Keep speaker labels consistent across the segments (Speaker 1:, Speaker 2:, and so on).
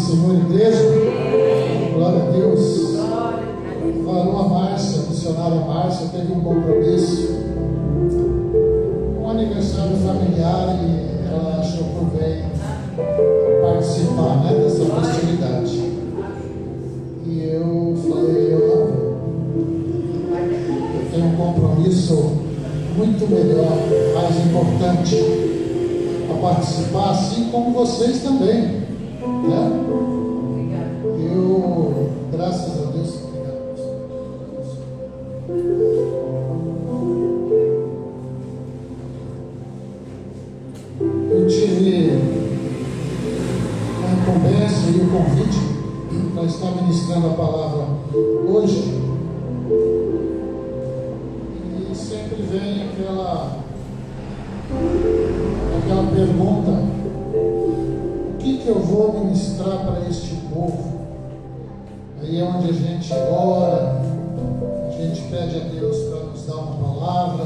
Speaker 1: Senhor, igreja? Glória a Deus. Falou a Márcia, a missionária Márcia, teve um compromisso, um aniversário familiar, e ela achou por bem participar, dessa festividade. E eu falei, eu não vou. Eu tenho um compromisso muito melhor, mais importante, a participar, assim como vocês também, Eu, graças a Deus, eu tive a incumbência e o convite para estar ministrando a palavra hoje, e sempre vem aquela pergunta: o que eu vou ministrar para este povo? Aí é onde a gente ora, a gente pede a Deus para nos dar uma palavra,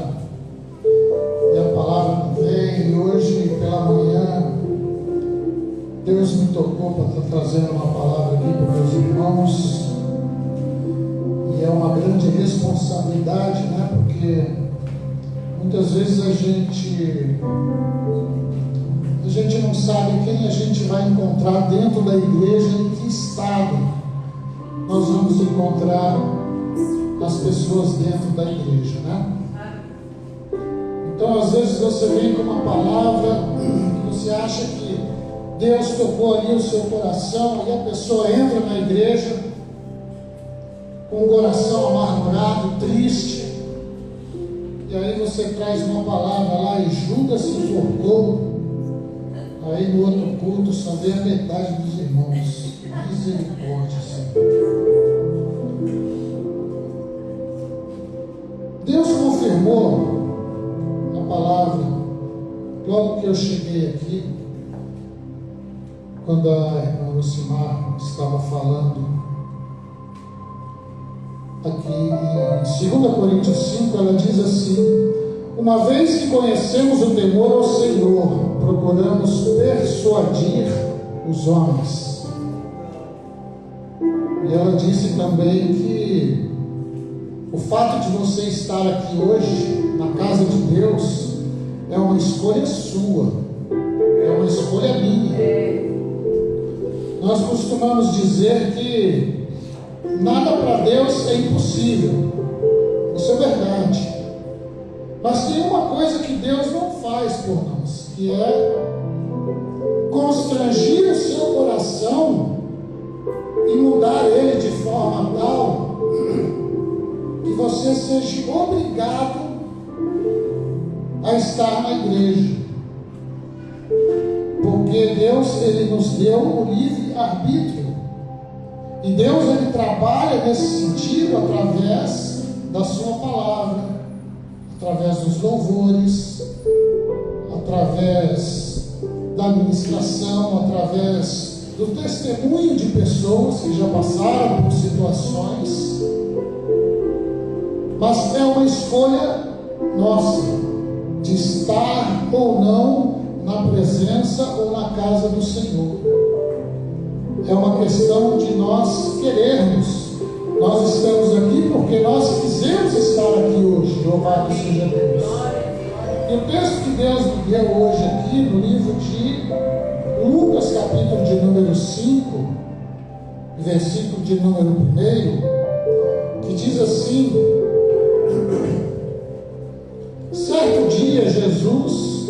Speaker 1: e a palavra não vem. E hoje pela manhã Deus me tocou para estar trazendo uma palavra aqui para meus irmãos, e é uma grande responsabilidade, porque muitas vezes a gente não sabe quem a gente vai encontrar dentro da igreja, em que estado nós vamos encontrar as pessoas dentro da igreja, Então às vezes você vem com uma palavra que você acha que Deus tocou ali o seu coração, e a pessoa entra na igreja com o coração amargurado, triste, e aí você traz uma palavra lá e Judas se enforcou. Aí no outro culto só vê a metade dos irmãos. Misericórdia, Senhor. Deus confirmou a palavra logo que eu cheguei aqui, quando a irmã Lucimar estava falando aqui em 2 Coríntios 5, ela diz assim: uma vez que conhecemos o temor ao Senhor, procuramos persuadir os homens. E ela disse também que o fato de você estar aqui hoje, na casa de Deus, é uma escolha sua, é uma escolha minha. Nós costumamos dizer que nada para Deus é impossível. Isso é verdade. Mas tem uma coisa que Deus não faz por nós, que é constrangir o seu coração e mudar ele de forma tal que você seja obrigado a estar na igreja. Porque Deus, Ele nos deu o livre-arbítrio. E Deus, Ele trabalha nesse sentido através da sua palavra, através dos louvores, através da administração, através do testemunho de pessoas que já passaram por situações. Mas é uma escolha nossa de estar ou não na presença ou na casa do Senhor. É uma questão de nós querermos. Nós estamos aqui porque nós quisemos estar aqui hoje. Louvado seja Deus. E o texto que Deus me deu hoje aqui no livro de Lucas, capítulo de número 5, versículo de número 1, que diz assim: certo dia Jesus,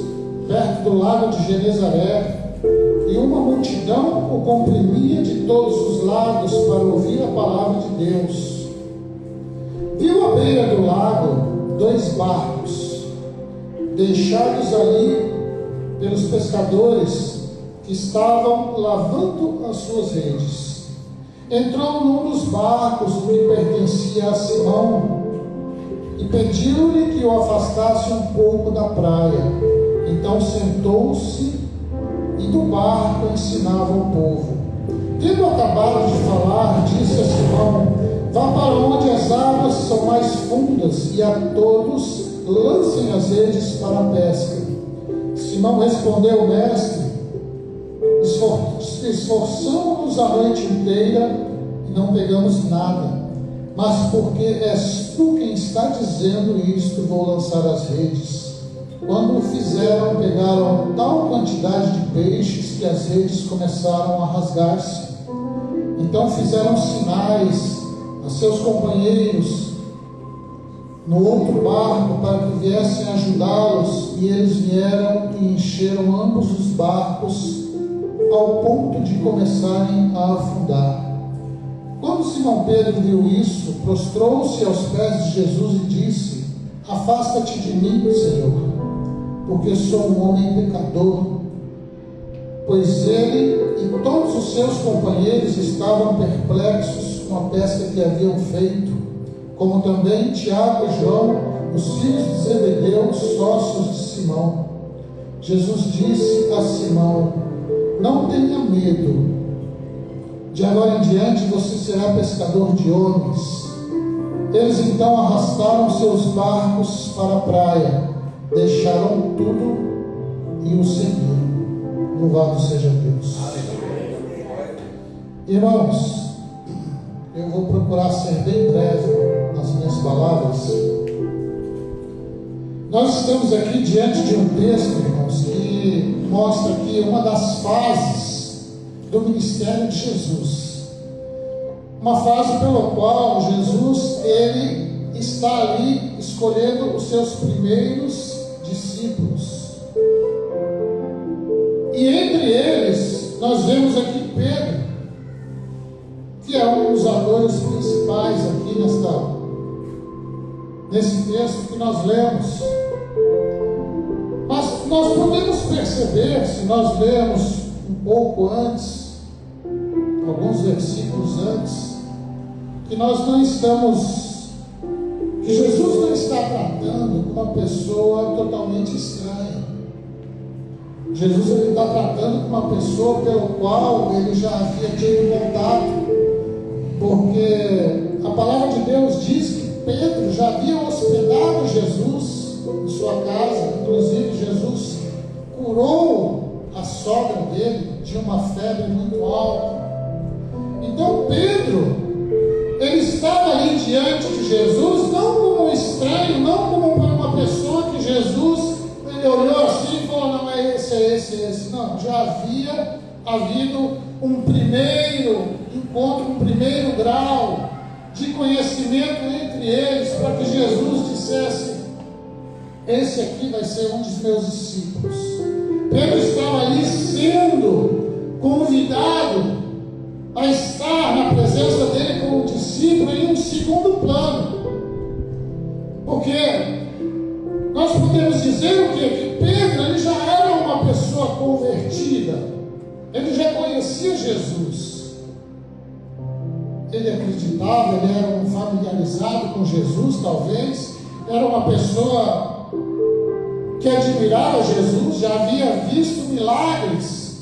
Speaker 1: perto do lago de Genezaré, e uma multidão o comprimia de todos os lados para ouvir a palavra de Deus, viu à beira do lago 2 barcos, deixados ali pelos pescadores que estavam lavando as suas redes. Entrou num dos barcos, que pertencia a Simão, e pediu-lhe que o afastasse um pouco da praia. Então sentou-se e do barco ensinava o povo. Tendo acabado de falar, disse a Simão: vá para onde as águas são mais fundas, e a todos lancem as redes para a pesca. Simão respondeu: mestre, esforçamos-nos a noite inteira e não pegamos nada. Mas porque és tu quem está dizendo isto, vou lançar as redes. Quando o fizeram, pegaram tal quantidade de peixes que as redes começaram a rasgar-se. Então fizeram sinais a seus companheiros no outro barco para que viessem ajudá-los, e eles vieram e encheram ambos os barcos ao ponto de começarem a afundar. Quando Simão Pedro viu isso, prostrou-se aos pés de Jesus e disse: afasta-te de mim, Senhor, porque sou um homem pecador. Pois ele e todos os seus companheiros estavam perplexos com a pesca que haviam feito, como também Tiago e João, os filhos de Zebedeu, sócios de Simão. Jesus disse a Simão: não tenha medo, de agora em diante você será pescador de homens. Eles então arrastaram seus barcos para a praia, deixaram tudo e o seguiram. Louvado seja Deus. Irmãos, eu vou procurar ser bem breve nas minhas palavras. Nós estamos aqui diante de um texto, irmãos, que mostra aqui uma das fases do ministério de Jesus. Uma fase pela qual Jesus, ele está ali escolhendo os seus primeiros discípulos. E entre eles, nós vemos aqui Pedro, que é um dos atores principais aqui nesse texto que nós lemos. Mas nós podemos perceber, se nós lermos um pouco antes, alguns versículos antes, que que Jesus não está tratando com uma pessoa totalmente estranha. Jesus está tratando com uma pessoa pelo qual ele já havia tido contato, porque a palavra de Deus diz que Pedro já havia hospedado Jesus em sua casa. Inclusive Jesus curou a sogra dele de uma febre muito alta. Então Pedro, ele estava ali diante de Jesus, não como um estranho, não como uma pessoa que Jesus, ele olhou assim e falou: não, é esse, é esse, é esse. Não, já havia havido um primeiro encontro, um primeiro grau de conhecimento entre eles, para que Jesus dissesse: esse aqui vai ser um dos meus discípulos. Pedro estava ali sendo convidado a estar na presença dele como discípulo em um segundo plano. Porque nós podemos dizer o quê? Que Pedro, ele já era uma pessoa convertida. Ele já conhecia Jesus. Ele acreditava, ele era um familiarizado com Jesus, talvez. Era uma pessoa que admirava Jesus, já havia visto milagres,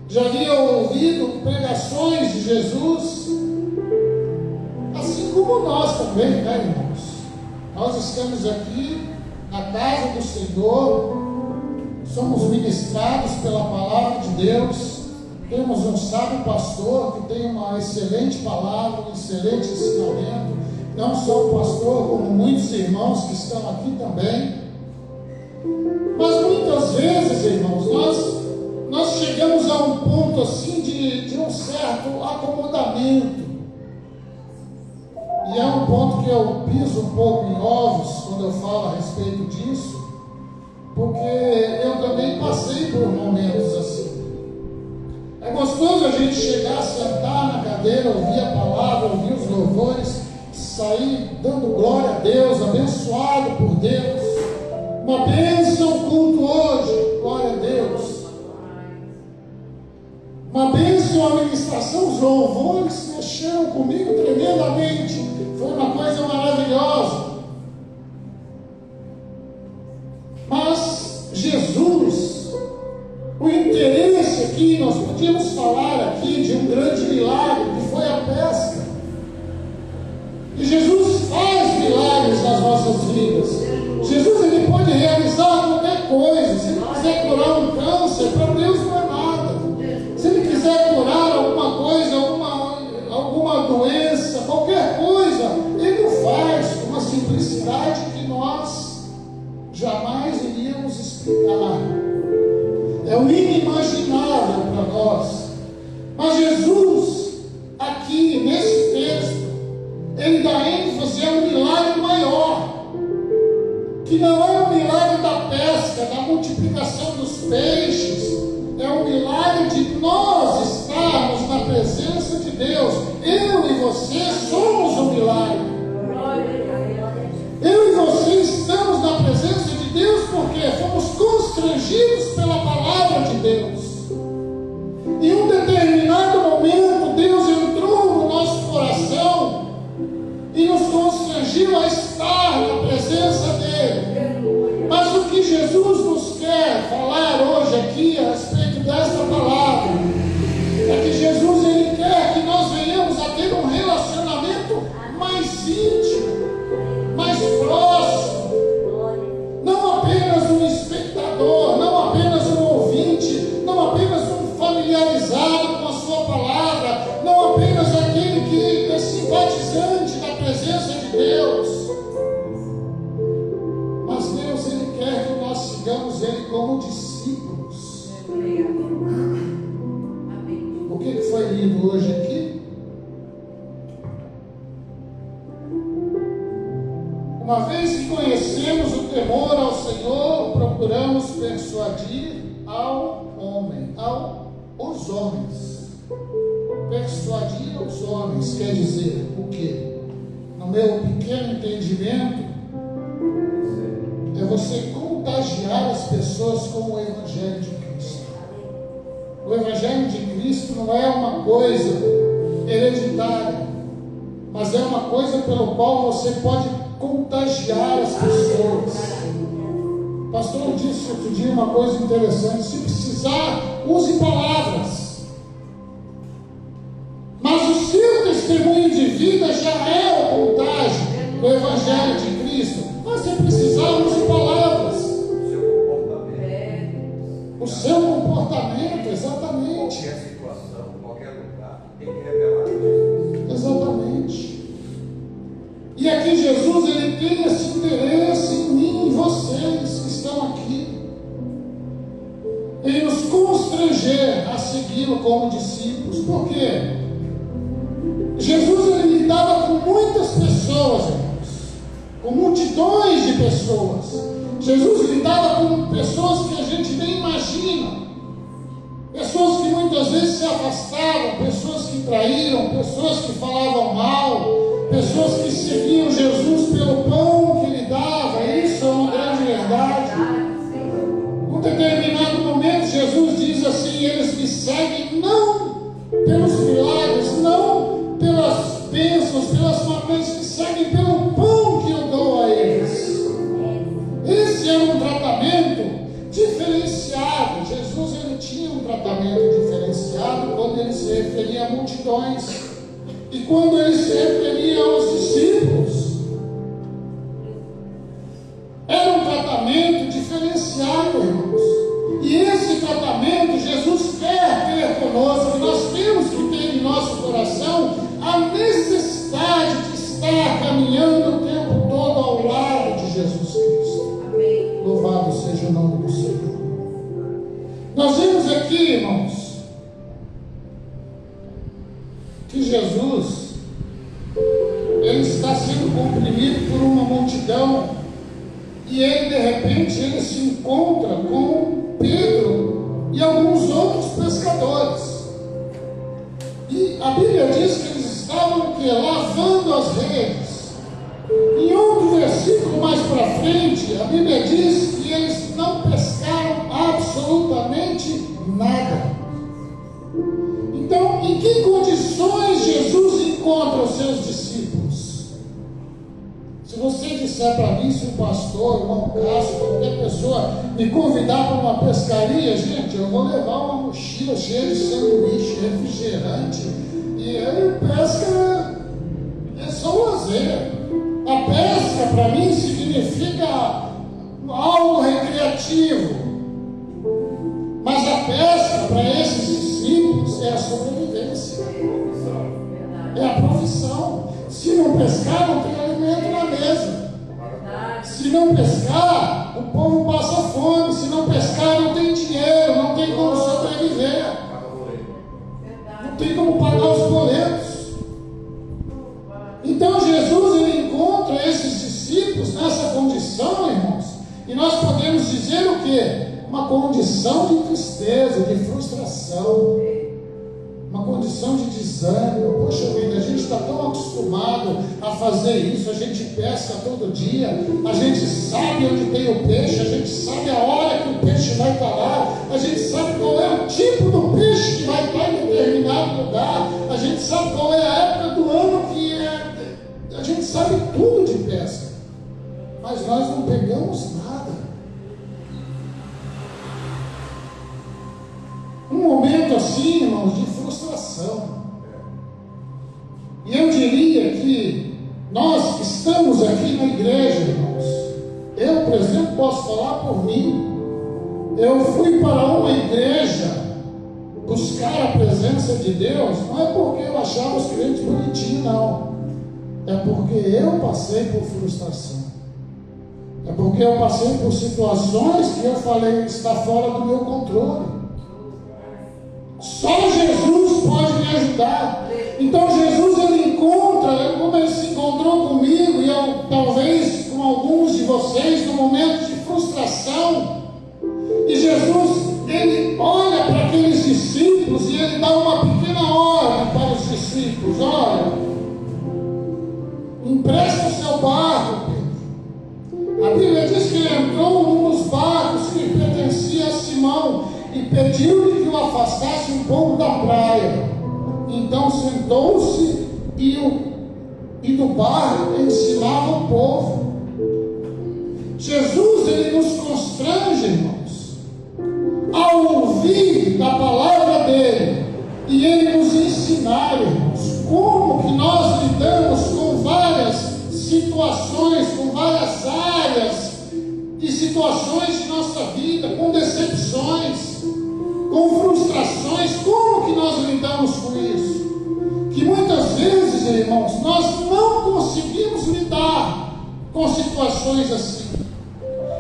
Speaker 1: já havia ouvido pregações de Jesus, assim como nós também, né, irmãos? Nós estamos aqui na casa do Senhor, somos ministrados pela palavra de Deus, temos um sábio pastor que tem uma excelente palavra, um excelente ensinamento, não só o pastor, como muitos irmãos que estão aqui também. Mas muitas vezes, irmãos, nós chegamos a um ponto assim de um certo acomodamento. E é um ponto que eu piso um pouco em ovos quando eu falo a respeito disso, porque eu também passei por momentos assim. É gostoso a gente chegar, sentar na cadeira, ouvir a palavra, ouvir os louvores, sair dando glória a Deus, abençoado por Deus. Uma bênção culto hoje, glória a Deus. Uma bênção a ministração, os louvores mexeram comigo tremendamente. Foi uma coisa maravilhosa. Mas Jesus, o interesse aqui, nós podíamos falar aqui de um grande milagre que foi a pesca. E Jesus faz milagres nas nossas vidas. Jesus, ele pode realizar qualquer coisa. Se ele quiser curar um câncer, para Deus não é nada. Se ele quiser curar Mas Jesus, aqui nesse texto, ele dá ênfase a um milagre maior, que não é o milagre da pesca, da multiplicação dos peixes, é um milagre de nós estarmos na presença de Deus. Eu e você somos um milagre. Eu e você estamos na presença de Deus porque fomos constrangidos pela palavra de Deus. Em um determinado momento, Deus entrou no nosso coração e nos constrangiu a estar na presença dEle. Mas o que Jesus nos quer falar hoje aqui a respeito desta palavra é que Jesus, ele quer que nós venhamos a ter um relacionamento mais íntimo, mais próximo, não apenas um espectador, não apenas um ouvinte, não apenas um familiarizado com a sua palavra, não apenas aquele que é simpatizante da presença de Deus, mas Deus, ele quer que nós sigamos ele como discípulos. O que foi lido hoje aqui? Uma vez que conhecemos o temor ao Senhor, procuramos persuadir aos homens. Persuadir aos homens quer dizer o quê? No meu pequeno entendimento, é você contagiar as pessoas com o Evangelho de Cristo. O Evangelho de Cristo não é uma coisa hereditária, mas é uma coisa pelo qual você pode contagiar as pessoas. O pastor disse outro dia uma coisa interessante: se precisar, use palavras, mas o seu testemunho de vida já é o contágio do Evangelho de Cristo. Mas se precisar, use palavras. O seu comportamento, exatamente.
Speaker 2: Qualquer situação, qualquer lugar, tem que revelar Jesus.
Speaker 1: Exatamente. E aqui Jesus, ele tem esse interesse em mim e vocês que estão aqui, em nos constranger a segui-lo como discípulos. Por quê? Jesus, ele lidava com muitas pessoas, irmãos, com multidões de pessoas. Jesus lidava com pessoas que a gente nem imagina, pessoas que muitas vezes se afastavam, pessoas que traíram, pessoas que falavam mal, pessoas que seguiam Jesus pelo pão que ele dava. Isso é uma grande verdade. Num determinado momento, Jesus diz assim: eles me seguem não pelos milagres, não pelas bênçãos, pelas maravilhas, me seguem pelo pão que eu dou a eles. Esse era um tratamento diferenciado. Jesus, ele tinha um tratamento diferenciado quando ele se referia a multidões e quando ele se referia aos discípulos. Era um tratamento diferenciado, irmãos. E esse tratamento Jesus quer ter conosco. Nós temos que ter em nosso coração a necessidade de estar caminhando o tempo todo ao lado de Jesus Cristo. Amém. Louvado seja o nome do Senhor. Nós vemos aqui, irmãos, que Jesus, ele está sendo comprimido por uma multidão, e ele, de repente, ele se encontra com Pedro e alguns outros pescadores. E a Bíblia diz que eles estavam lavando as redes. Em outro versículo mais para frente, a Bíblia diz que eles não pescaram absolutamente nada. Então, em que condições Jesus encontra os seus discípulos? Se você disser para mim, se um pastor, um irmão Cássio, qualquer pessoa me convidar para uma pescaria, gente, eu vou levar uma mochila cheia de sanduíche, refrigerante, e aí pesca é só um lazer. A pesca para mim significa algo recreativo, mas a pesca para esses discípulos é a sobrevivência, é a profissão. Se não pescar, não tem alimento na mesa. Se não pescar, o povo passa fome. Se não pescar, não tem dinheiro, não tem como sobreviver. Não tem como pagar os boletos. Então Jesus, ele encontra esses discípulos nessa condição, irmãos, e nós podemos dizer o quê? Uma condição de tristeza, de frustração, uma condição de desânimo. Poxa vida, a gente está tão acostumado a fazer isso, a gente pesca todo dia, a gente sabe onde tem o peixe, a gente sabe a hora que o peixe vai estar lá, a gente sabe qual é o tipo do peixe que vai estar em determinado lugar, a gente sabe qual é a época do ano que é, a gente sabe tudo de pesca, mas nós não pegamos nada. Um momento assim, irmãos, de frustração. E eu diria que nós que estamos aqui na igreja, irmãos, eu, por exemplo, posso falar por mim. Eu fui para uma igreja buscar a presença de Deus, não é porque eu achava os crentes bonitinhos, não. É porque eu passei por frustração. É porque eu passei por situações que eu falei que está fora do meu controle. Só Jesus pode me ajudar. Então Jesus, ele encontra, como ele se encontrou comigo, e eu, talvez com alguns de vocês, no momento de frustração, e Jesus, ele olha para aqueles discípulos e ele dá uma pequena ordem para os discípulos: olha, empresta o seu barco, Pedro. A Bíblia diz que ele entrou num dos barcos que pertencia a Simão e pediu-lhe que o afastasse um pouco da praia. Então sentou-se e do barco ensinava o povo. Jesus, ele nos constrange, irmãos, ao ouvir da palavra dele e ele nos ensinar, irmãos, como que nós lidamos com várias situações, com várias áreas de situações de nossa vida, com decepções, com frustrações. Como que nós lidamos com isso? Que muitas vezes, irmãos, nós não conseguimos lidar com situações assim.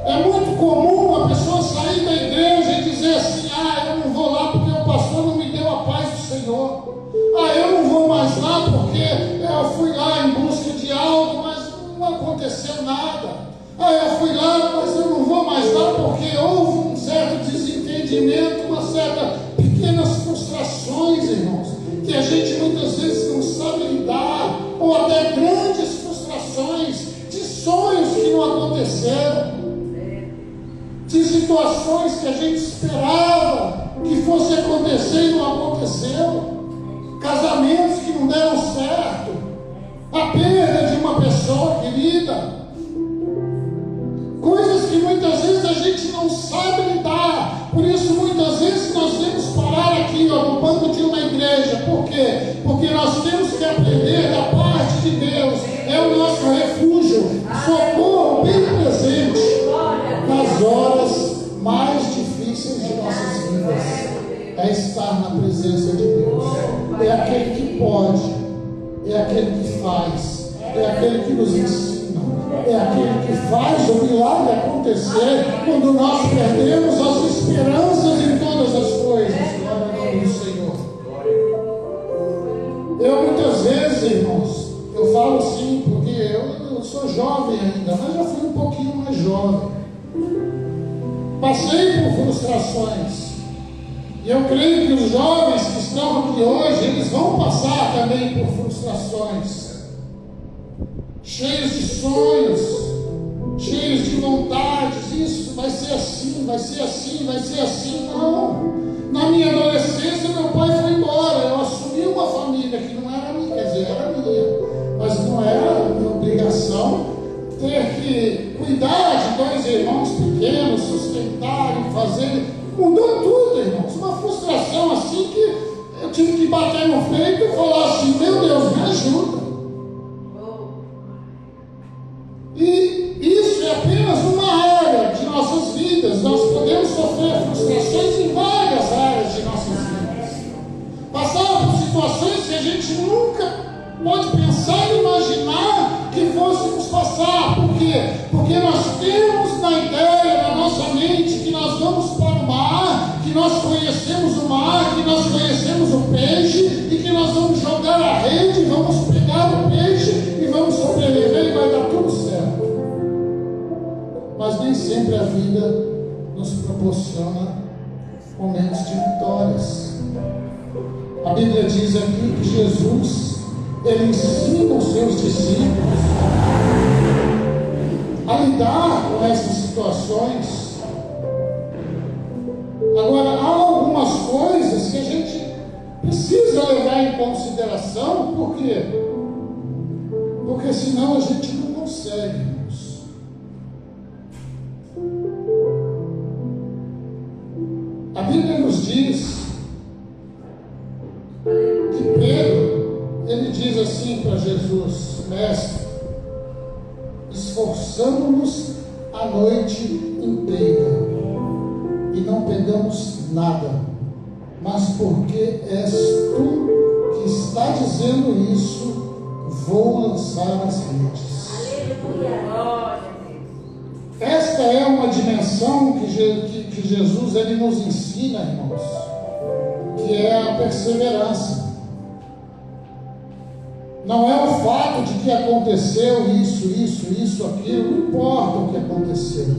Speaker 1: É muito comum uma pessoa sair da igreja e dizer assim: ah, eu não vou lá porque o pastor não me deu a paz do Senhor. Ah, eu não vou mais lá porque eu fui lá em busca de algo, mas não aconteceu nada. Ah, eu fui lá, mas eu não vou mais lá porque houve um certo desentendimento, uma certa pequenas frustrações, irmãos, que a gente muitas vezes não sabe lidar, ou até grandes frustrações de sonhos que não aconteceram, de situações que a gente esperava que fosse acontecer e não aconteceu, casamentos que não deram certo, a perda de uma pessoa querida, coisas que muitas vezes a gente não sabe lidar. Por isso muitas vezes nós temos que parar aqui, no banco de uma igreja. Por quê? Porque nós temos que aprender da parte de Deus. É o nosso refúgio, socorro bem presente nas horas mais difíceis de nossas vidas. É estar na presença de Deus. É aquele que pode, é aquele que faz, é aquele que nos ensina, é aquele que faz o milagre acontecer quando nós perdemos as esperanças em todas as coisas. Glória ao nome do Senhor. Eu muitas vezes, irmãos, eu falo assim porque eu sou jovem ainda, mas já fui um pouquinho mais jovem. Passei por frustrações. E eu creio que os jovens que estão aqui hoje, eles vão passar também por frustrações. Cheios de sonhos, cheios de vontades. Isso vai ser assim, vai ser assim, vai ser assim. Não. Na minha adolescência, meu pai foi embora. Eu assumi uma família que não era minha, quer dizer, era minha, mas não era minha obrigação ter que cuidar de dois irmãos pequenos, sustentar e fazer. Mudou tudo, irmãos. Uma frustração assim que eu tive que bater no peito e falar assim: meu Deus, me ajuda. E isso é apenas uma área de nossas vidas. Nós podemos sofrer frustrações em várias áreas de nossas vidas. Passar por situações que a gente nunca pode pensar e imaginar que fôssemos passar. Por quê? Porque nós temos na ideia, na nossa mente, que nós vamos para o mar, que nós conhecemos o mar, que nós conhecemos o peixe proporciona momentos de vitórias. A Bíblia diz aqui que Jesus, ele ensina os seus discípulos a lidar com essas situações. Agora, há algumas coisas que a gente precisa levar em consideração, por quê? Porque senão a gente não consegue, irmãos. A Bíblia nos diz que Pedro, ele diz assim para Jesus: Mestre, esforçamos-nos a noite inteira e não pegamos nada, mas porque és tu que está dizendo isso, vou lançar as redes. Esta é uma dimensão que Jesus ele nos ensina, irmãos, que é a perseverança. Não é o fato de que aconteceu isso, aquilo, não importa o que aconteceu.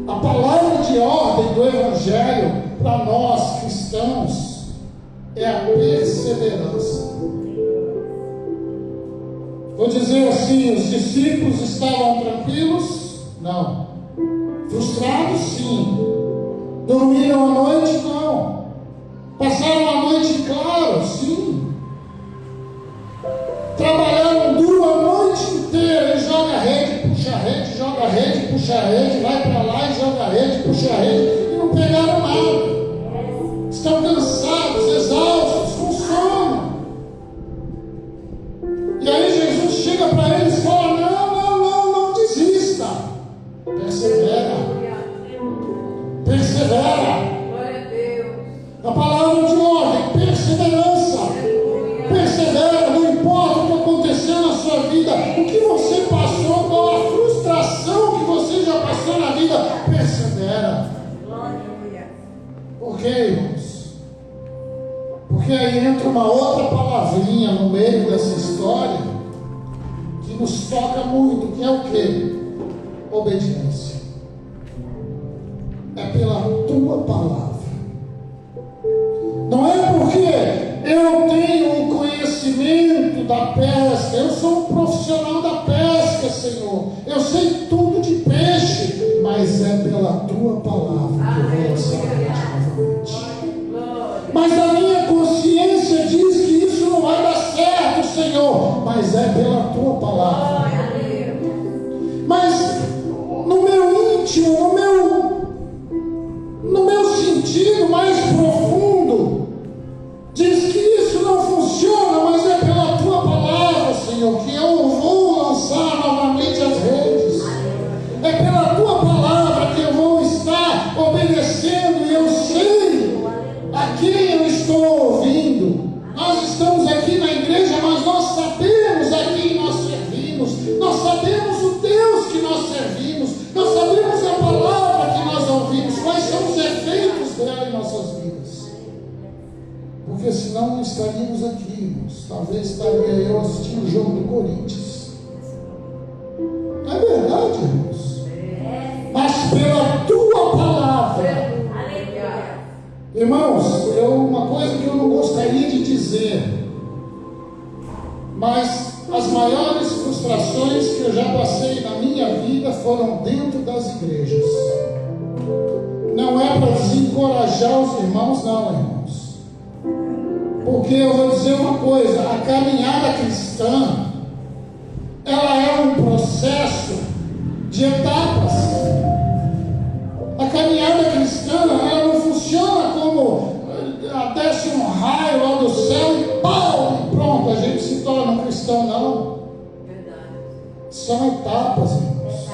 Speaker 1: A palavra de ordem do Evangelho para nós cristãos é a perseverança. Vou dizer assim: os discípulos estavam tranquilos? Não. Frustrados? Sim. Dormiram a noite? Não. Passaram a noite claro? Sim. Trabalharam duro a noite inteira, e joga rede, puxa rede, joga rede, puxa rede, vai para lá e joga rede, puxa rede, e não pegaram nada. Estão cansados, exaustos, com sono. E aí Jesus chega para eles e fala: não desista. Persevera.
Speaker 3: Glória a Deus.
Speaker 1: A palavra de ordem, perseverança. Persevera, não importa o que aconteceu na sua vida, o que você passou, qual a frustração que você já passou na vida, persevera. Por quê, irmãos? Porque aí entra uma outra palavrinha no meio dessa história que nos toca muito, que é o quê? Obediência. É pela tua palavra. Não é porque eu tenho um conhecimento da pesca, eu sou um profissional da pesca, Senhor, eu sei tudo de peixe, mas é pela tua palavra que eu vou lançar a rede novamente. Mas a minha consciência diz que isso não vai dar certo, Senhor, mas é pela tua palavra. Mas no meu íntimo, no meu sentido mais profundo, diz que isso não funciona, mas é pela tua palavra, Senhor, que eu vou lançar novamente as redes. É pela tua palavra que eu vou estar obedecendo, e eu sei a quem eu estou ouvindo. Nós estamos aqui na igreja, mas nós sabemos a quem nós servimos, nós sabemos o Deus que nós servimos, nós sabemos a palavra que nós ouvimos, quais são os efeitos dela em nossas vidas. Porque senão não estaríamos aqui, irmãos. Talvez estaria eu assistindo o jogo do Corinthians. Não é verdade, irmãos? Mas pela tua palavra. Irmãos, uma coisa que eu não gostaria de dizer, mas as maiores frustrações que eu já passei na minha vida foram dentro das igrejas. Não é para desencorajar os irmãos, não, irmãos. Porque eu vou dizer uma coisa: a caminhada cristã, ela é um processo de etapas. A caminhada cristã, ela não funciona como desce um raio lá do céu e pau, e pronto, a gente se torna um cristão, não. São etapas, irmãos.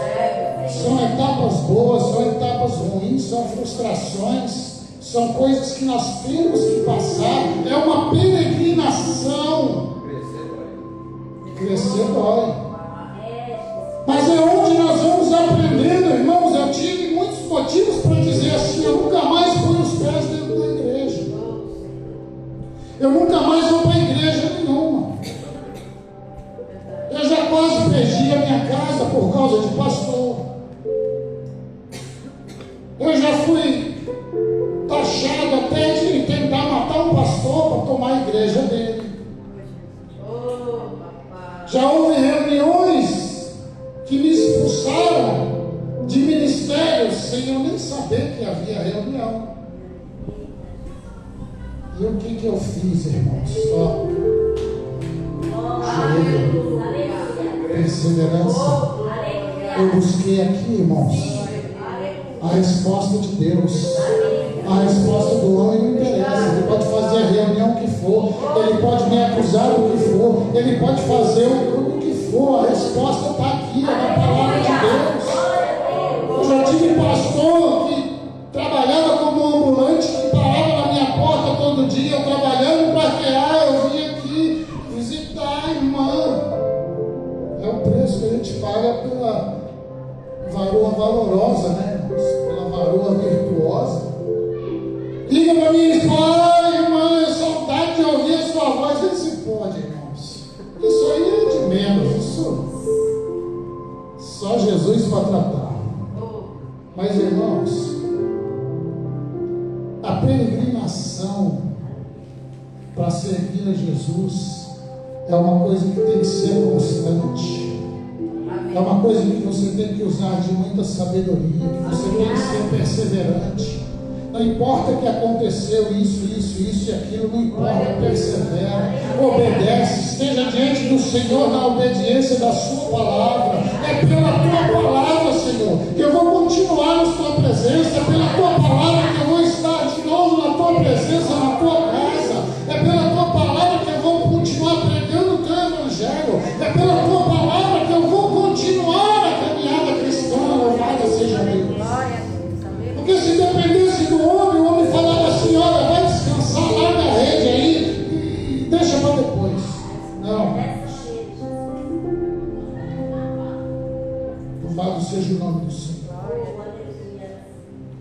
Speaker 1: São etapas boas, são etapas ruins, são frustrações, são coisas que nós temos que passar. É uma peregrinação. Crescer dói. Mas é onde nós vamos aprendendo, irmãos. Eu tive muitos motivos para dizer assim: eu nunca mais ponho os pés dentro da igreja. Eu nunca mais vou para a igreja nenhuma. Eu já quase perdi a minha casa por causa de pastor. igreja dele.
Speaker 3: Oh, papai.
Speaker 1: Já houve reuniões que me expulsaram de ministérios sem eu nem saber que havia reunião. E o que eu fiz, irmãos? Só perseverança. Eu busquei aqui, irmãos, a resposta de Deus. A resposta do homem não interessa. Ele pode fazer a reunião que for, ele pode me acusar do que for, ele pode fazer o que for. A resposta está aqui, é na palavra de Deus. Eu já tive pastor que trabalhava como ambulante, que parava na minha porta todo dia, eu trabalhando para criar, eu vim aqui visitar a irmã. É o preço que a gente paga pela varoa valorosa, né, irmãos? Pela varoa virtuosa. Liga para mim e fala: irmã, eu saudade de ouvir a sua voz. Ele se pode, irmãos. Isso aí é de menos. Isso só Jesus para tratar. Mas, irmãos, a peregrinação para servir a Jesus é uma coisa que tem que ser constante. É uma coisa que você tem que usar de muita sabedoria, que você tem que ser perseverante. Não importa que aconteceu isso e aquilo, não importa, persevera, obedece, esteja diante do Senhor na obediência da sua palavra. É pela tua palavra, Senhor, que eu vou continuar na tua presença, é pela tua palavra que eu vou estar de novo na tua presença, na tua casa, é pela tua palavra que eu vou continuar pregando o teu evangelho, é pela tua palavra que eu vou continuar a caminhada cristã. Louvado seja Deus. Porque se dependesse do homem, o homem falava assim: olha, vai descansar, larga a rede aí e deixa para depois. Não. Louvado seja o nome do Senhor.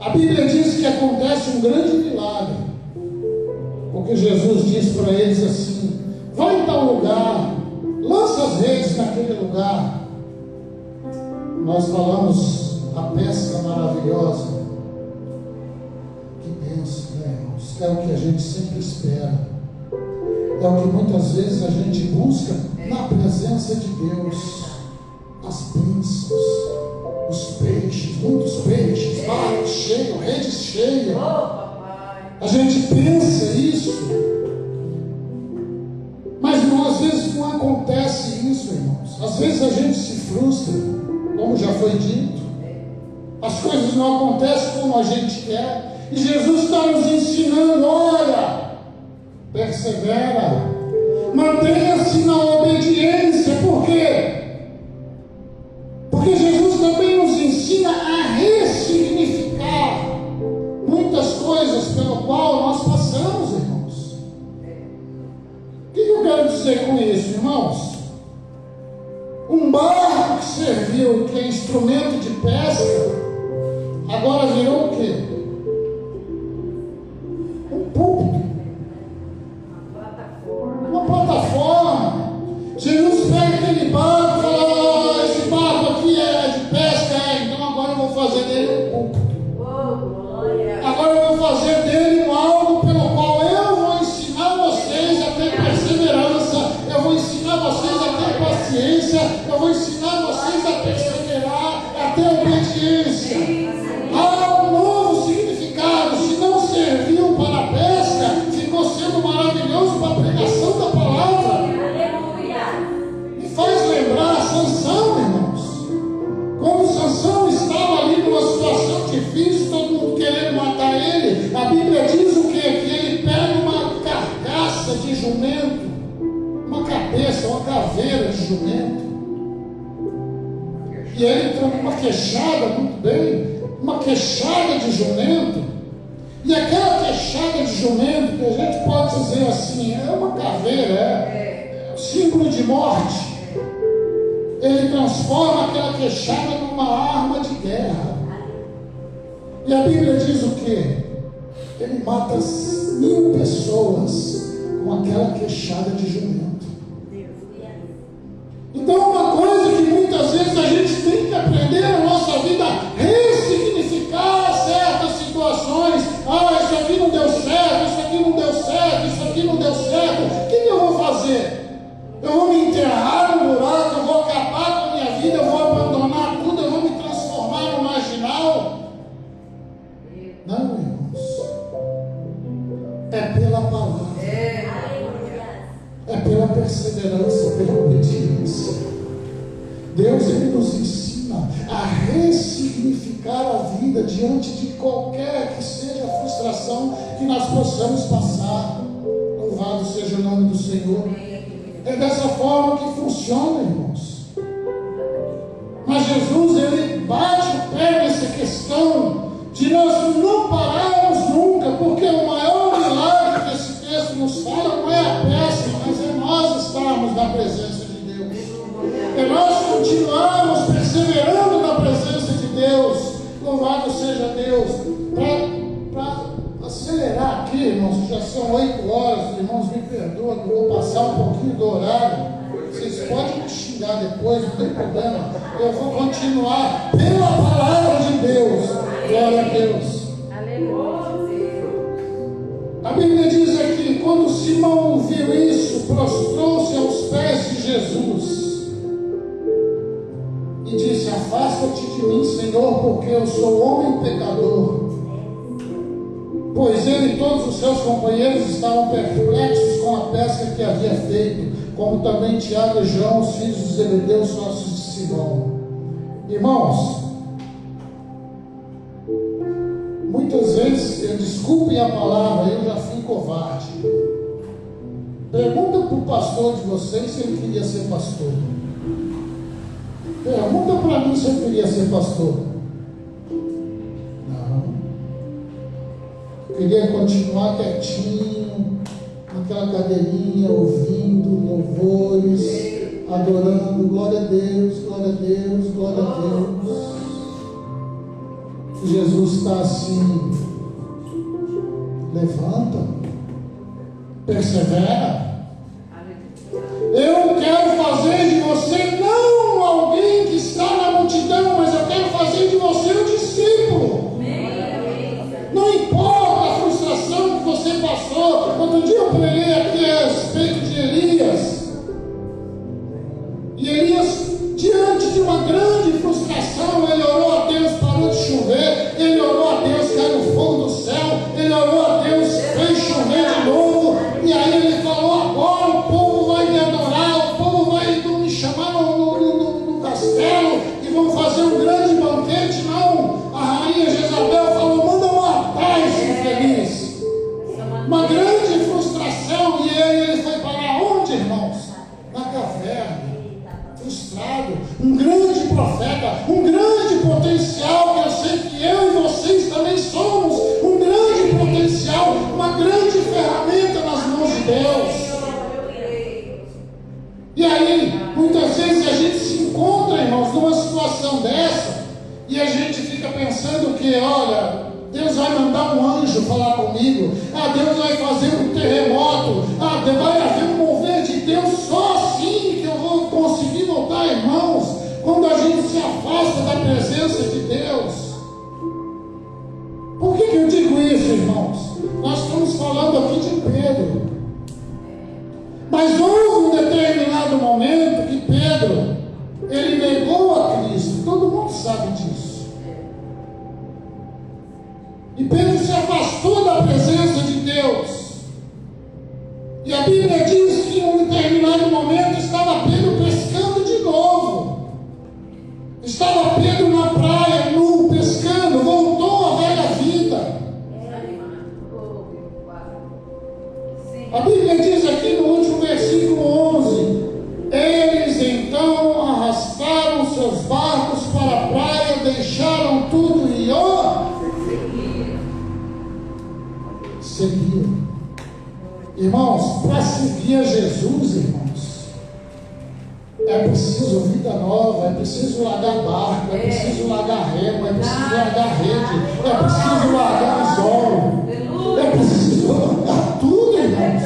Speaker 1: A Bíblia diz que acontece um grande milagre, porque Jesus diz para eles assim: vai em tal lugar, lança as redes naquele lugar. Nós falamos a pesca maravilhosa. É o que a gente sempre espera. É o que muitas vezes a gente busca na presença de Deus. As bênçãos, os peixes, muitos peixes, barcos cheios, redes cheias. A gente pensa isso, mas não, às vezes não acontece isso, irmãos. Às vezes a gente se frustra, como já foi dito. As coisas não acontecem como a gente quer. E Jesus está nos ensinando: olha, persevera, mantenha-se na obediência. Por quê? Porque Jesus também nos ensina a ressignificar muitas coisas pelo qual nós passamos, irmãos. O que eu quero dizer com isso, irmãos? Um barco que serviu, que é instrumento de pesca, agora virou o quê? Uma plataforma. Jesus pega aquele barco e fala: esse barco aqui é de pesca, então agora eu vou fazer dele um púlpito. Agora eu vou fazer dele algo pelo qual eu vou ensinar vocês a ter perseverança, eu vou ensinar vocês a ter paciência, eu vou ensinar vocês a perseverar, a ter obediência. Há um novo significado. Se não serviu para a pesca, ficou sendo maravilhoso para a pregação da palavra. Me faz lembrar Sansão, irmãos. Como Sansão estava ali numa situação difícil, todo mundo querendo matar ele. A Bíblia diz o quê? Que ele pega uma carcaça de jumento, uma cabeça, uma caveira de jumento, e ele entra numa queixada, muito bem, uma queixada de jumento. E aquela queixada de jumento, que a gente pode dizer assim, é uma caveira, é símbolo de morte. Ele transforma aquela queixada numa arma de guerra. E a Bíblia diz o quê? Ele mata 1000 pessoas com aquela queixada de jumento. Então, uma coisa que muitas vezes a gente tem que aprender na nossa vida, ressignificar certas situações. Isso aqui não deu certo, isso aqui não deu certo, isso aqui não deu certo. perseverança, pela obediência. Deus, Ele nos ensina a ressignificar a vida diante de qualquer que seja a frustração que nós possamos passar. Louvado seja o nome do Senhor. É dessa forma que funciona, irmãos. Mas Jesus, Ele bate o pé nessa questão de nós não pararmos nunca, porque o maior milagre que esse texto nos fala não é a peça, mas é nós estarmos na presença de Deus. É nós continuarmos perseverando na presença de Deus. Louvado seja Deus. Para acelerar aqui, irmãos, já são 8 horas, irmãos, me perdoam, eu vou passar um pouquinho do horário. Vocês podem me xingar depois, não tem problema. Eu vou continuar pela palavra de Deus. Glória a Deus.
Speaker 3: Aleluia.
Speaker 1: A Bíblia diz aqui, quando Simão viu isso, prostrou-se aos pés de Jesus e disse: afasta-te de mim, Senhor, porque eu sou homem pecador. Pois ele e todos os seus companheiros estavam perplexos com a pesca que havia feito, como também Tiago e João, os filhos de Zebedeu, sócios de Simão. Irmãos, muitas vezes, desculpem a palavra, eu já fui covarde. Pergunta para o pastor de vocês se ele queria ser pastor. Pergunta para mim se eu queria ser pastor. Não. Eu queria continuar quietinho, naquela cadeirinha, ouvindo louvores, adorando. Glória a Deus, glória a Deus, glória a Deus. Jesus está assim: levanta, persevera. Eu quero fazer de você não alguém que está na multidão, mas eu quero fazer de você um discípulo. Não importa a frustração que você passou. Outro dia eu preguei aqui a respeito de Elias. E Elias, diante de uma grande frustração, ele orou a Deus, parou de chover. Ele orou a Deus, caiu fogo do céu. Ele orou a Deus, fez chover de novo. E aí ele falou: agora o povo vai me adorar, o povo vai me chamar no castelo e vão fazer um grande banquete. Não, a rainha Jezabel falou: manda matar esse infeliz. Uma grande frustração. E aí ele foi para onde, irmãos? Na caverna, frustrado. Um grande profeta, um grande potencial, que eu sei que eu e vocês também somos um grande potencial, uma grande ferramenta nas mãos de Deus. E aí, muitas vezes a gente se encontra, irmãos, numa situação dessa, e a gente fica pensando que, olha, Deus vai mandar um anjo falar comigo, Deus vai fazer um terremoto, vai haver um mover de Deus, só assim que eu vou conseguir voltar, irmãos. Quando a gente se afasta da presença de Deus. Por que eu digo isso, irmãos? Nós estamos falando aqui de Pedro. Mas houve um determinado momento que Pedro, ele negou a Cristo. Todo mundo sabe disso. E Pedro se afastou da presença de Deus. E a Bíblia diz que em um determinado momento estava Pedro pescando de novo. Estava Pedro na praia, nu, pescando, voltou à velha vida. A Bíblia diz aqui no último versículo 11: eles então arrastaram seus barcos para a praia, deixaram tudo e seguiram. Irmãos, para seguir a Jesus, irmãos, é preciso vida nova, é preciso largar barco, é preciso largar remo, é preciso largar rede, é preciso largar anzol, é preciso largar tudo, irmãos.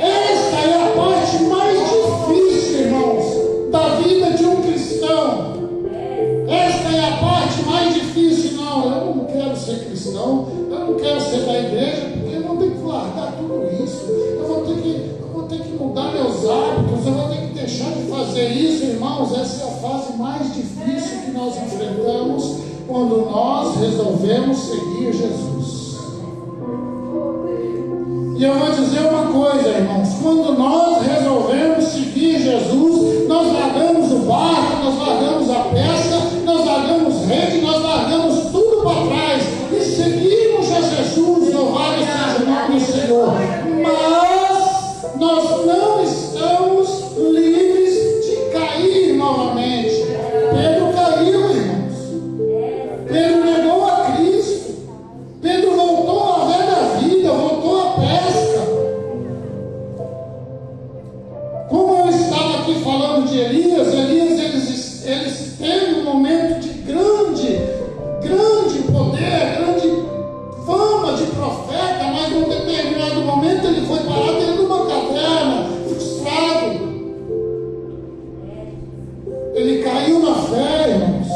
Speaker 1: Esta é a parte mais difícil, irmãos, da vida de um cristão. Esta é a parte mais difícil. Não, eu não quero ser cristão, eu não quero ser da igreja, porque eu vou ter que largar tudo isso, eu vou ter que mudar meus hábitos, eu vou ter que deixar de fazer isso, irmãos. Essa é a fase mais difícil que nós enfrentamos quando nós resolvemos seguir Jesus. E eu vou dizer uma coisa, irmãos: quando nós resolvemos nós não estamos livres de cair novamente. Pedro caiu, irmãos. Pedro negou a Cristo. Pedro voltou à velha vida, voltou à pesca. Como eu estava aqui falando de Elias, eles teve um momento de grande poder, grande fama de profeta, mas num determinado momento ele foi parar dentro de uma caverna, frustrado. Ele caiu na fé, irmãos.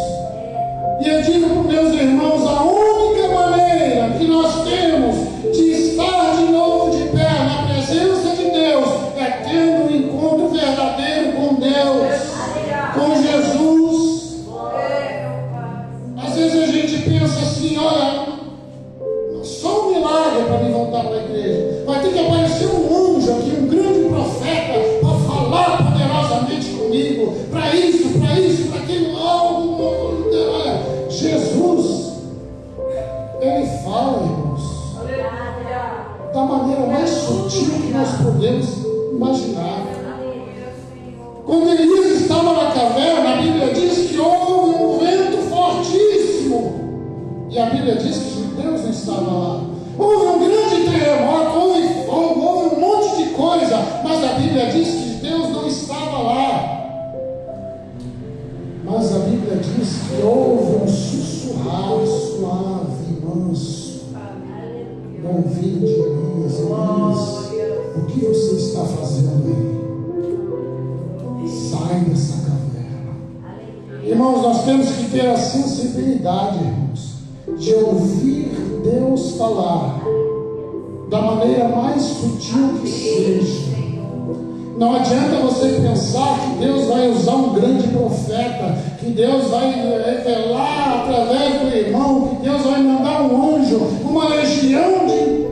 Speaker 1: E eu digo para os meus irmãos, a única maneira que nós temos de estar de novo de pé na presença de Deus é tendo um encontro verdadeiro com Deus, com Jesus. Às vezes a gente pensa assim, olha, só um milagre para mim voltar para a igreja. Vai ter que aparecer um anjo aqui, um grande profeta, para falar poderosamente comigo, para isso, para aquilo, algo. Olha, Jesus, Ele fala, irmãos, da maneira mais sutil que nós podemos imaginar. Quando Elias estava na caverna, a Bíblia diz que houve um vento fortíssimo. E a Bíblia diz que Deus não estava lá. Houve um grande terremoto, houve um monte de coisa, mas a Bíblia diz que Deus não estava lá. Mas a Bíblia diz que houve um sussurrar suave, manso, no ouvido de Elias. Elias, o que você está fazendo aí? Sai dessa caverna. Irmãos, nós temos que ter a sensibilidade, irmãos, de ouvir Deus falar da maneira mais sutil que seja. Não adianta você pensar que Deus vai usar um grande profeta, que Deus vai revelar através do irmão, que Deus vai mandar um anjo, uma legião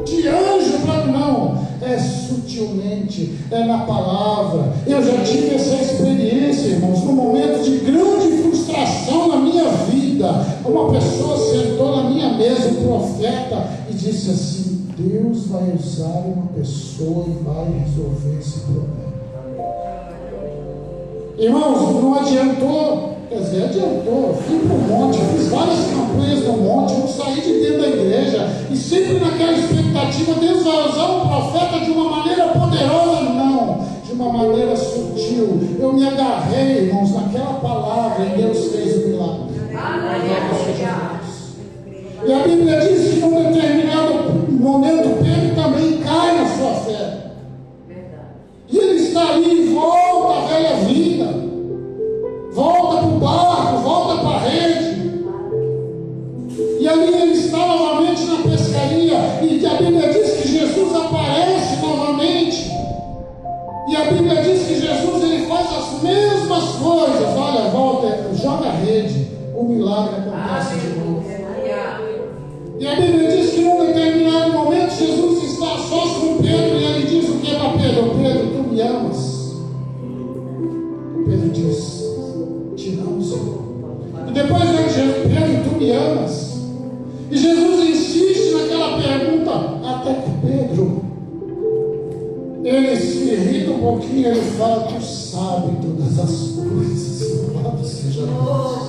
Speaker 1: de anjos para não. É sutilmente, é na palavra. Eu já tive essa experiência, irmãos, num momento de grande frustração na minha vida. Uma pessoa sentou na minha mesa, um profeta, e disse assim: Deus vai usar uma pessoa e vai resolver esse problema. Irmãos, não adiantou. Quer dizer, adiantou. Fui para o monte, fiz várias campanhas no monte, não saí de dentro da igreja, e sempre naquela expectativa: Deus vai usar um profeta de uma maneira poderosa. Não, de uma maneira sutil. Eu me agarrei, irmãos, naquela palavra, e Deus fez o milagre. E a Bíblia diz que num determinado momento Pedro também cai na sua fé. E ele está ali e volta à velha vida. Volta para o barco, volta para a rede. E ali ele está novamente na pescaria. E a Bíblia diz que Jesus aparece novamente. E a Bíblia diz que Jesus ele faz as mesmas coisas. Olha, volta, joga a rede. O milagre acontece de novo. E a Bíblia diz que num determinado momento Jesus está a sós com Pedro. E ele diz o que para Pedro? Pedro, tu me amas? Pedro diz: te amo, Senhor. E depois ele diz: Pedro, tu me amas? E Jesus insiste naquela pergunta, até que Pedro, ele se irrita um pouquinho, ele fala: tu sabe todas as coisas. Louvado seja Deus.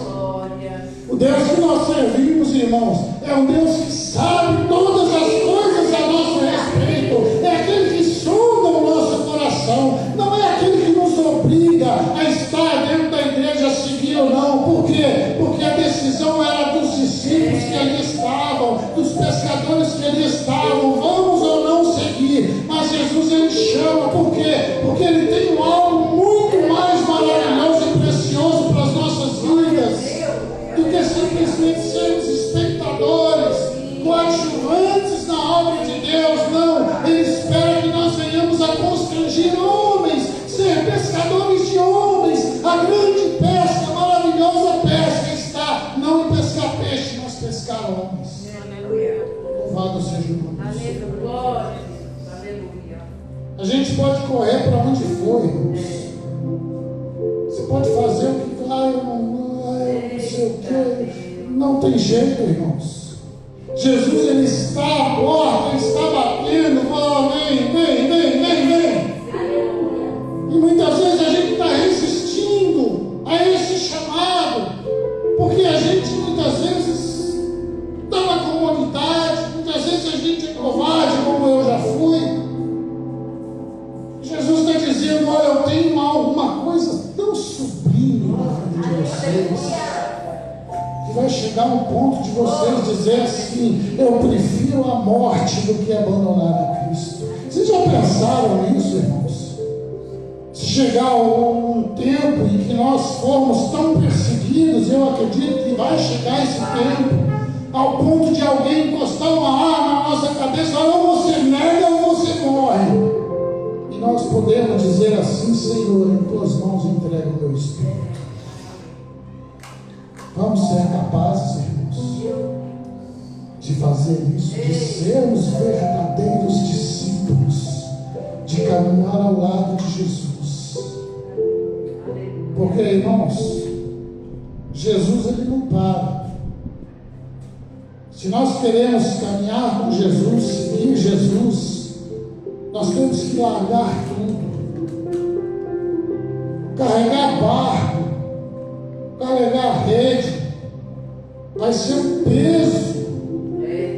Speaker 1: O Deus que nós servimos, irmãos, é um Deus que sabe todas as coisas a nosso respeito. É aquele que sonda o nosso coração. Não é aquele que nos obriga a estar dentro da igreja, a seguir ou não. Por quê? Porque a decisão era dos discípulos que ali estavam, dos pescadores que ali estavam. Vamos ou não seguir? Mas Jesus ele chama. Por quê? Porque ele tem algo muito mais maravilhoso e precioso para as nossas vidas do que simplesmente sermos espectadores, coadjuvantes na obra de Deus. Não, Ele espera que nós venhamos a constranger homens, ser pescadores de homens. A grande pesca, a maravilhosa pesca está não em pescar peixe, mas pescar homens. Louvado seja o nome de Deus. A gente pode correr para onde for, irmãos. Você pode fazer o que não tem jeito, irmãos. Jesus ele está à porta, ele está batendo. Fala: vem. Jesus está dizendo: olha, eu tenho alguma coisa tão sublime na vida de vocês, que vai chegar um ponto de vocês dizer assim: eu prefiro a morte do que abandonar a Cristo. Vocês já pensaram nisso, irmãos? Se chegar um tempo em que nós formos tão perseguidos, eu acredito que vai chegar esse tempo, ao ponto de alguém encostar uma arma na nossa cabeça: ou você nega ou você morre. E nós podemos dizer assim: Senhor, em tuas mãos entrego o meu espírito. Vamos ser capazes, irmãos, de fazer isso, de sermos verdadeiros discípulos, de caminhar ao lado de Jesus. Porque, irmãos, Jesus, ele não para. Se nós queremos caminhar com Jesus, seguir Jesus, nós temos que largar tudo, carregar barco, carregar rede. Vai ser um peso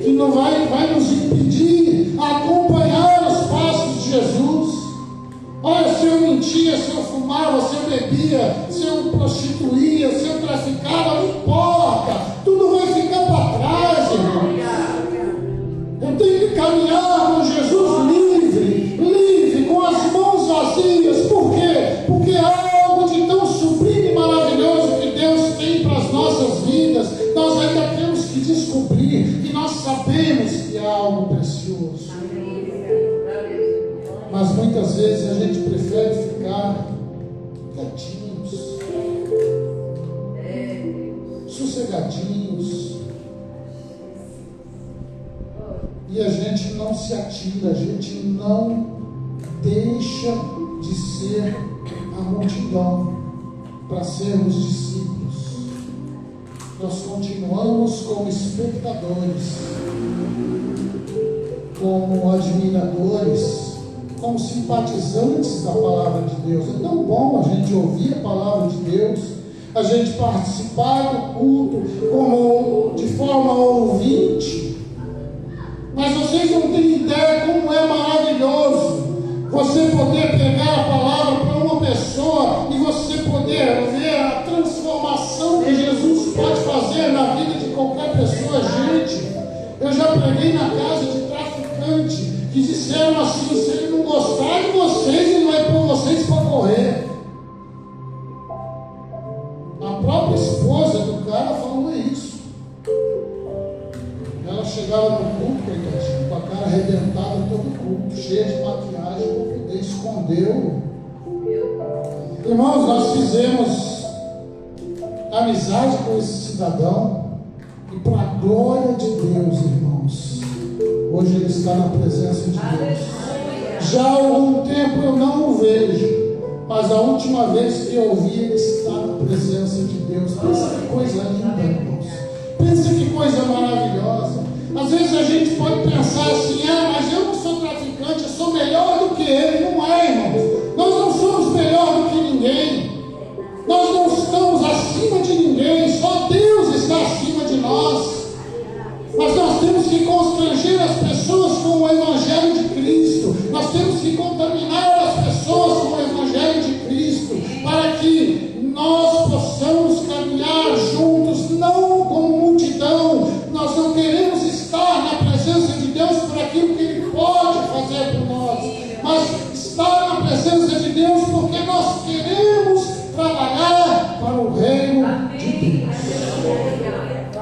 Speaker 1: que não vai nos impedir a acompanhar os passos de Jesus. Olha, se eu mentia, se eu fumava, se eu bebia, se eu prostituía, se eu traficava, não importa, tudo vai ficar para trás, irmão. Eu tenho que caminhar com Jesus livre, com as mãos vazias. Por quê? Porque há algo de tão sublime e maravilhoso que Deus tem para as nossas vidas. Nós ainda temos que descobrir que nós sabemos que há algo precioso. Mas muitas vezes a gente prefere ficar quietinhos, sossegadinhos, e a gente não se atira, a gente não deixa de ser a multidão para sermos discípulos. Nós continuamos como espectadores, como admiradores, como simpatizantes da palavra de Deus. É tão bom a gente ouvir a palavra de Deus, a gente participar do culto como de forma ouvinte. Mas vocês não têm ideia como é maravilhoso você poder pegar a palavra para uma pessoa e você poder ver a transformação que Jesus pode fazer na vida de qualquer pessoa. Gente, eu já preguei na casa de traficante que disseram assim: se ele não gostar de vocês, ele vai pôr vocês para correr. A própria esposa do cara falou isso. Ela chegava no culto, coitadinho, com a cara arrebentada todo o culto, cheia de maquiagem, para poder esconder. Irmãos, nós fizemos amizade com esse cidadão, e para a glória de Deus, irmãos, hoje ele está na presença de Deus. Já há algum tempo eu não o vejo, mas a última vez que eu vi, ele está na presença de Deus. Pensa que coisa linda, irmãos. Pensa que coisa maravilhosa. Às vezes a gente pode pensar assim: mas eu não sou traficante, eu sou melhor do que ele. Não é, irmãos. Nós não somos melhor do que ninguém. Nós não estamos acima de ninguém. Só Deus está acima de nós. Mas nós temos que constranger as pessoas com o Evangelho de Cristo. Nós temos que contaminar as pessoas com o Evangelho de Cristo, para que nós possamos caminhar juntos, não como multidão. Nós não queremos estar na presença de Deus por aquilo que Ele pode fazer por nós, mas estar na presença de Deus porque nós queremos trabalhar para o reino de Deus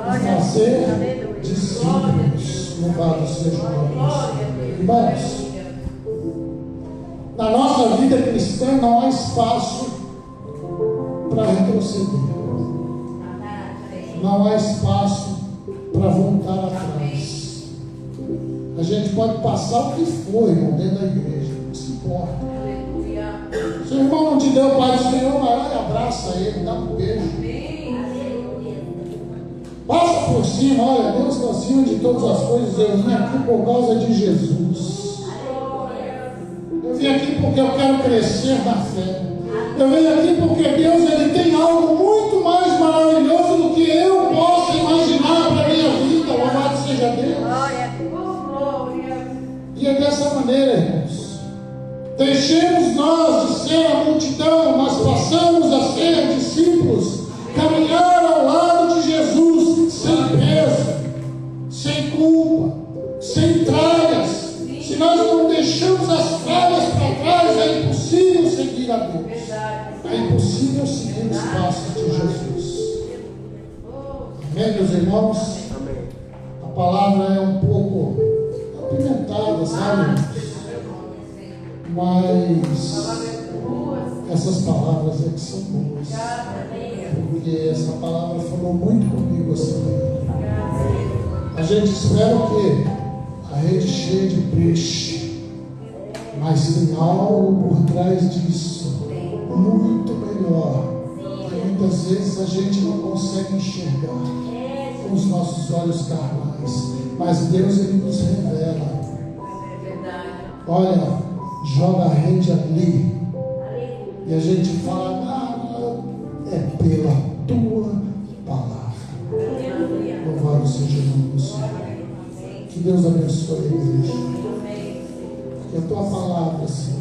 Speaker 1: e fazer discípulos. Louvado seja o nome do Senhor. Irmãos, na nossa vida cristã não há espaço para retroceder, não há espaço para voltar atrás. A gente pode passar o que for, irmão, dentro da igreja, não se importa. Se o irmão não te deu o Pai do Senhor, vai lá e abraça ele, dá um beijo. Passa por cima, olha, Deus está acima de todas as coisas. Eu vim aqui por causa de Jesus. Eu vim aqui porque eu quero crescer na fé. Eu venho aqui porque Deus, Ele tem algo muito mais maravilhoso do que eu posso imaginar para a minha vida. Louvado seja Deus. E é dessa maneira, irmãos. Deixemos nós de ser a multidão, mas passamos a ser discípulos, caminhar ao lado de Jesus, sem peso, sem culpa, sem tralhas. Se nós não deixamos as tralhas para trás, é impossível seguir a Deus. É impossível seguir os passos de Jesus. Amém, meus irmãos? A palavra é um pouco apimentada, sabe? Mas essas palavras é que são boas. Porque essa palavra falou muito comigo assim. A gente espera o quê? A rede cheia de peixe. Mas tem algo por trás disso muito melhor. E muitas vezes a gente não consegue enxergar com os nossos olhos carnais. Mas Deus, Ele nos revela. Olha, joga a rede ali. E a gente fala, é pela tua palavra. Louvado seja o nome do Senhor. Que Deus abençoe a igreja. Que a tua palavra, Senhor,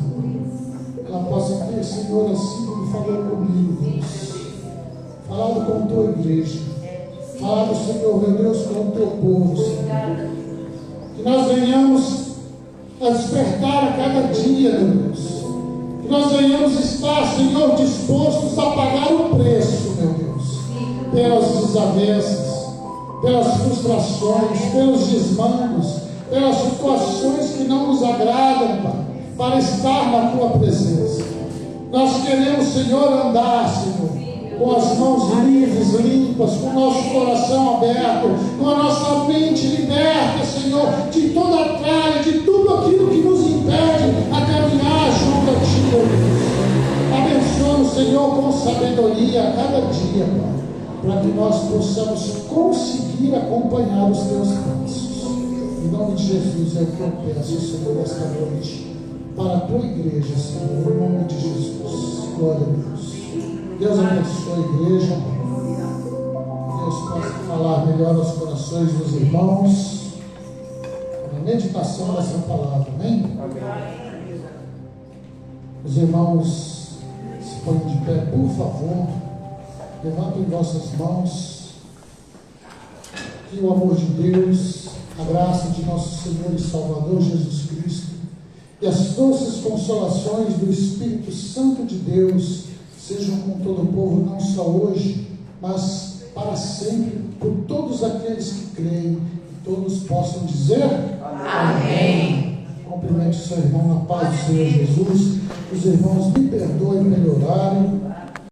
Speaker 1: ela possa ter, Senhor, assim como falou comigo, Deus. Falado com a tua igreja. Falado, Senhor, meu Deus, com o teu povo, Senhor. Que nós venhamos a despertar a cada dia, meu Deus. Que nós venhamos estar, Senhor, dispostos a pagar o preço, meu Deus, pelas desavenças, pelas frustrações, pelos desmandos, pelas situações que não nos agradam, Pai, para estar na tua presença. Nós queremos, Senhor, andar, Senhor, com as mãos livres, limpas, com o nosso coração aberto, com a nossa mente liberta, Senhor, de toda a tralha, de tudo aquilo que nos impede a caminhar junto a Ti, meu Deus. Abençoa-nos, Senhor, com sabedoria a cada dia, Pai, para que nós possamos conseguir acompanhar os Teus passos. Em nome de Jesus é o que eu peço, Senhor, esta noite, para a Tua igreja, Senhor, em nome de Jesus. Glória a Deus. Deus abençoe a igreja. Deus possa falar melhor aos corações dos irmãos. Na meditação dessa palavra, amém? Os irmãos se põem de pé, por favor. Levantem vossas mãos. Que o amor de Deus, a graça de nosso Senhor e Salvador Jesus Cristo e as doces consolações do Espírito Santo de Deus sejam com todo o povo, não só hoje, mas para sempre, por todos aqueles que creem, e todos possam dizer amém. Cumprimente seu irmão na paz do Senhor Jesus. Os irmãos me perdoem pelo horário.